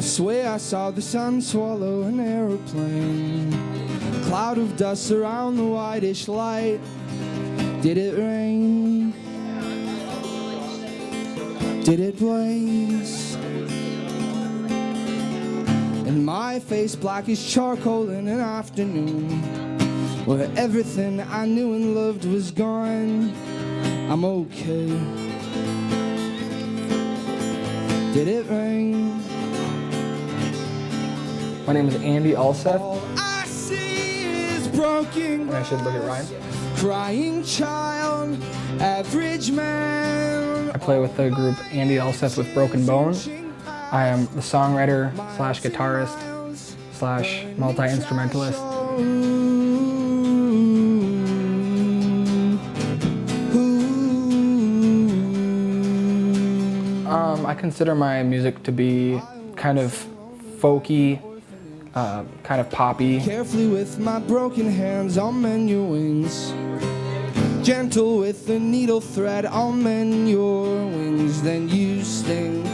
Swear I saw the sun swallow an aeroplane. Cloud of dust around the whitish light. Did it rain? Did it blaze? And my face black as charcoal in an afternoon, where everything I knew and loved was gone. I'm okay. Did it rain? My name is Andy Ulseth. All I see is broken And I should look at Ryan. crying child, average man. I play with the group Andy Ulseth with Broken Bones. I am the songwriter slash guitarist slash multi-instrumentalist. I consider my music to be kind of folky, kind of poppy. Carefully with my broken hands, I'll mend your wings. Gentle with the needle thread, I'll mend your wings, then you sting.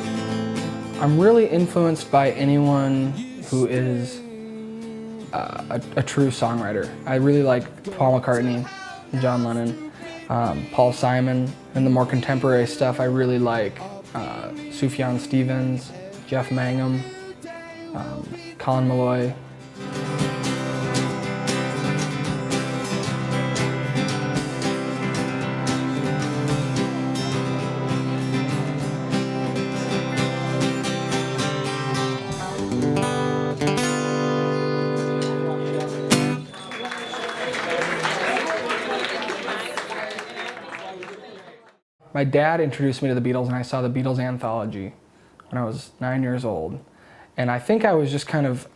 I'm really influenced by anyone who is a true songwriter. I really like Paul McCartney, John Lennon, Paul Simon, and the more contemporary stuff I really like Sufjan Stevens, Jeff Mangum, Colin Malloy. My dad introduced me to the Beatles, and I saw the Beatles anthology when I was 9 years old. And I think I was just kind of,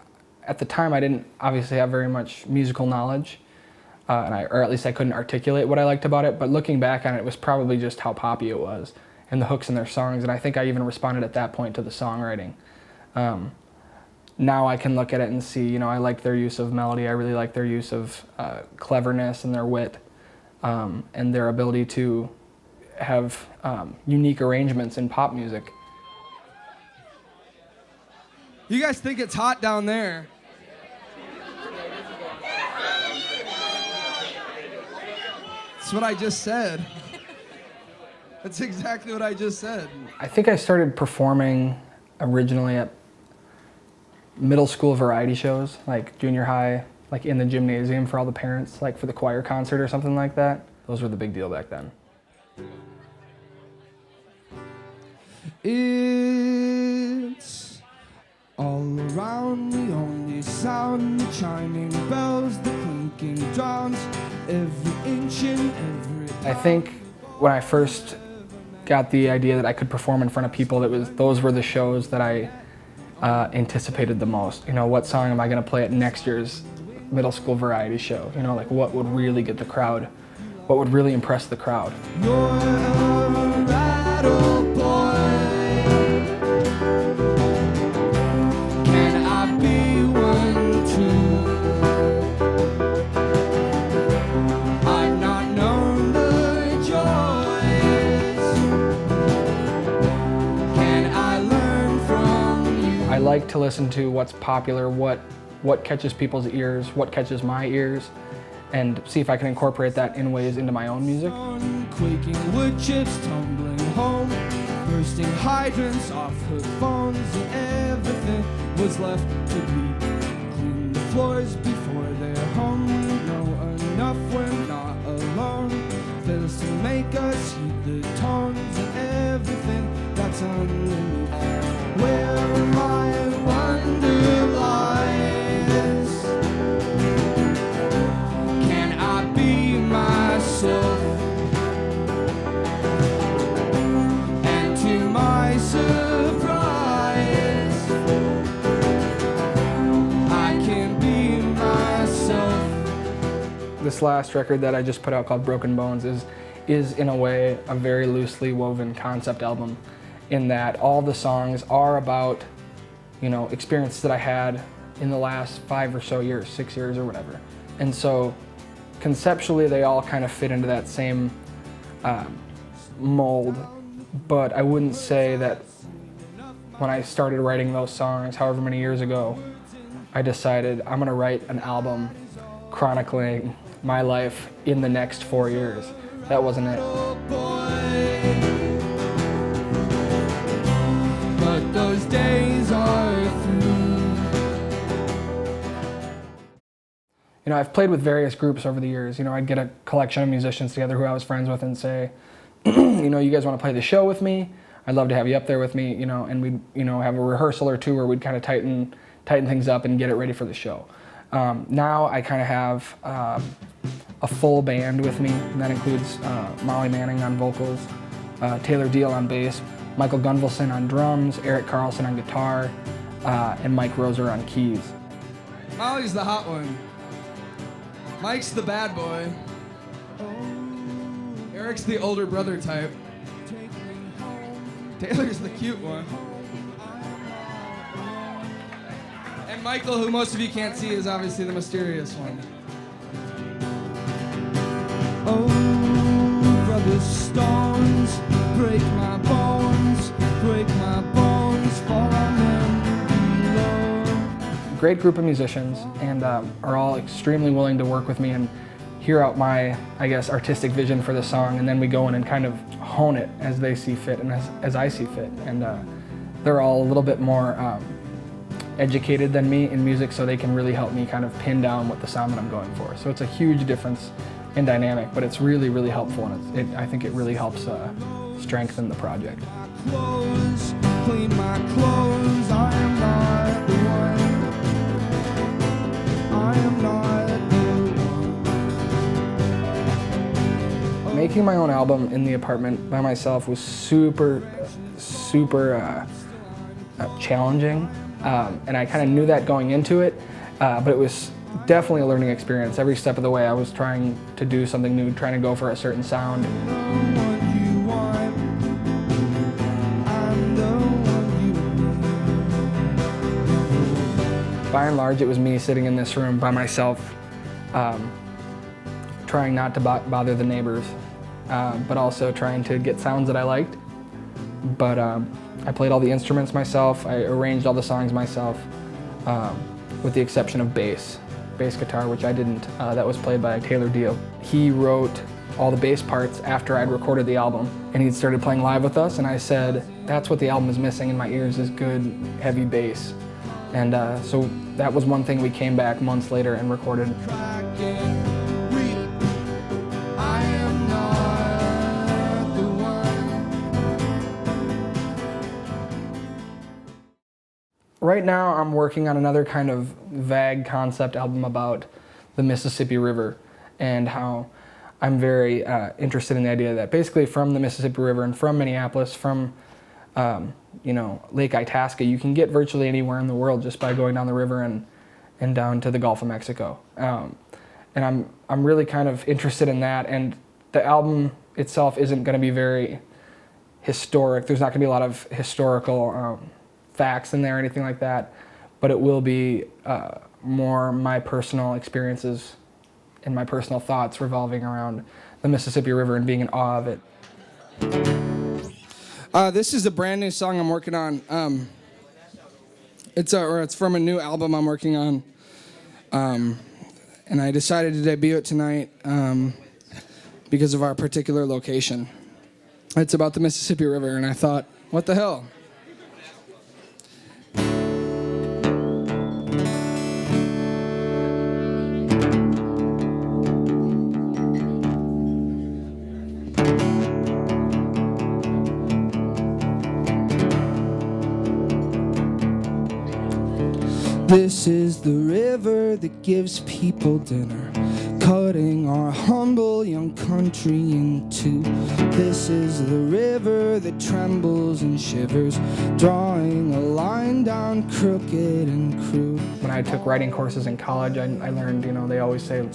at the time I didn't obviously have very much musical knowledge, or at least I couldn't articulate what I liked about it, but looking back on it, it was probably just how poppy it was, and the hooks in their songs, and I think I even responded at that point to the songwriting. Now I can look at it and see, I like their use of melody, I really like their use of cleverness and their wit, and their ability to have unique arrangements in pop music. You guys think it's hot down there? That's what I just said. That's exactly what I just said. I think I started performing originally at middle school variety shows, like junior high, like in the gymnasium for all the parents, like for the choir concert or something like that. Those were the big deal back then. It's all around me, only sound, the chiming bells, the clinking drums, every inch and every... I think when I first got the idea that I could perform in front of people, those were the shows that I anticipated the most. What song am I going to play at next year's middle school variety show? Like what would really get the crowd, what would really impress the crowd. You're a rattle boy. Can I be one too? I've not known the joys. Can I learn from you? I like to listen to what's popular, what catches people's ears, what catches my ears, and see if I can incorporate that in ways into my own music. Quaking wood chips tumbling home, bursting hydrants off her phones, and everything was left to be. Clean the floors before they're home. We know enough, we're not alone. Fails to make us heed the tones and everything that's underneath. Where my wonder lies. Can I be myself? And to my surprise, I can be myself. This last record that I just put out called Broken Bones is in a way a very loosely woven concept album, in that all the songs are about, experiences that I had in the last 5 or so years, 6 years or whatever. And so conceptually they all kind of fit into that same mold, but I wouldn't say that when I started writing those songs, however many years ago, I decided I'm gonna write an album chronicling my life in the next 4 years. That wasn't it. But those days are through. You know, I've played with various groups over the years. You know, I'd get a collection of musicians together who I was friends with and say, you know, you guys want to play the show with me? I'd love to have you up there with me, you know, and we'd, you know, have a rehearsal or two where we'd kind of tighten things up and get it ready for the show. Now I kind of have a full band with me, and that includes Molly Manning on vocals, Taylor Deal on bass, Michael Gunvalson on drums, Eric Carlson on guitar, and Mike Roser on keys. Molly's the hot one. Mike's the bad boy. Eric's the older brother type. Taylor's the cute one. And Michael, who most of you can't see, is obviously the mysterious one. Oh, brother stones, break my bones, for I'm below. Great group of musicians, and are all extremely willing to work with me and hear out my, I guess, artistic vision for the song, and then we go in and kind of hone it as they see fit and as I see fit. And they're all a little bit more educated than me in music, so they can really help me kind of pin down what the sound that I'm going for. So it's a huge difference in dynamic, but it's really, really helpful, and I think it really helps strengthen the project. Clothes, clean my clothes, I am not the one. I am not the one. Making my own album in the apartment by myself was super challenging, and I kind of knew that going into it, but it was definitely a learning experience. Every step of the way I was trying to do something new, trying to go for a certain sound. By and large, it was me sitting in this room by myself, trying not to bother the neighbors, but also trying to get sounds that I liked. But I played all the instruments myself, I arranged all the songs myself, with the exception of bass guitar, which I didn't. That was played by Taylor Deal. He wrote all the bass parts after I'd recorded the album, and he started playing live with us, and I said, that's what the album is missing in my ears, is good, heavy bass. And so that was one thing we came back months later and recorded. Right now I'm working on another kind of vague concept album about the Mississippi River, and how I'm very interested in the idea that basically from the Mississippi River and from Minneapolis, from you know, Lake Itasca, you can get virtually anywhere in the world just by going down the river and down to the Gulf of Mexico. And I'm really kind of interested in that, and the album itself isn't going to be very historic. There's not going to be a lot of historical facts in there or anything like that, but it will be more my personal experiences and my personal thoughts revolving around the Mississippi River and being in awe of it. This is a brand new song I'm working on. It's from a new album I'm working on, and I decided to debut it tonight because of our particular location. It's about the Mississippi River, and I thought, what the hell? This is the river that gives people dinner, cutting our humble young country in two. This is the river that trembles and shivers, drawing a line down crooked and crude. When I took writing courses in college, I learned, you know, they always say,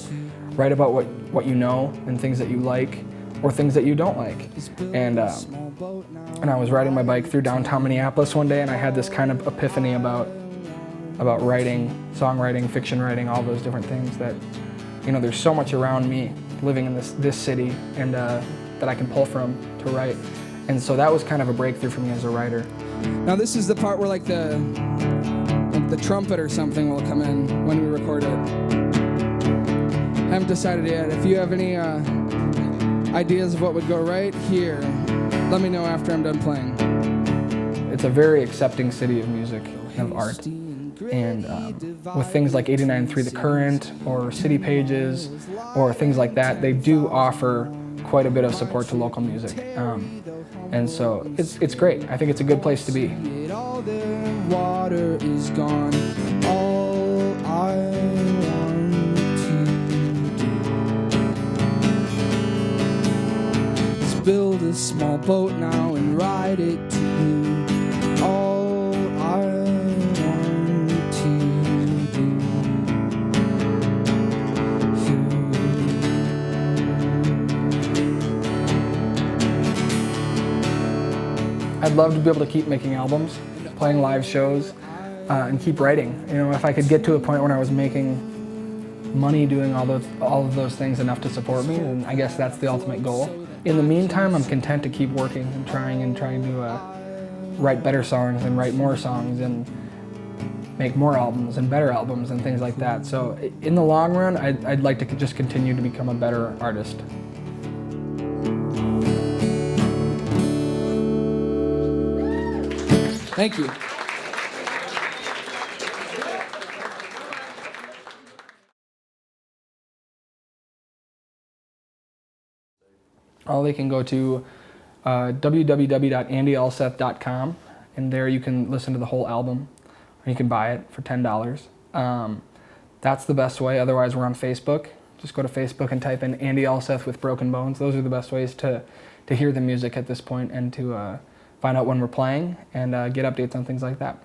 write about what you know and things that you like or things that you don't like. And I was riding my bike through downtown Minneapolis one day, and I had this kind of epiphany about writing, songwriting, fiction writing, all those different things that, you know, there's so much around me living in this city, and that I can pull from to write. And so that was kind of a breakthrough for me as a writer. Now this is the part where like the trumpet or something will come in when we record it. Haven't decided yet. If you have any ideas of what would go right here, let me know after I'm done playing. It's a very accepting city of music and of art. And with things like 89.3 The Current or City Pages or things like that, they do offer quite a bit of support to local music. And so it's great. I think it's a good place to be. All their water is gone. All I want to do is build a small boat now and ride it to you. All I want to do. I'd love to be able to keep making albums, playing live shows, and keep writing. You know, if I could get to a point when I was making money doing all of those things enough to support me, then I guess that's the ultimate goal. In the meantime, I'm content to keep working and trying to write better songs and write more songs and make more albums and better albums and things like that. So in the long run, I'd like to just continue to become a better artist. Thank you. They can go to www.andyulseth.com, and there you can listen to the whole album, or you can buy it for $10. That's the best way. Otherwise, we're on Facebook. Just go to Facebook and type in Andy Ulseth with Broken Bones. Those are the best ways to hear the music at this point and to find out when we're playing and get updates on things like that.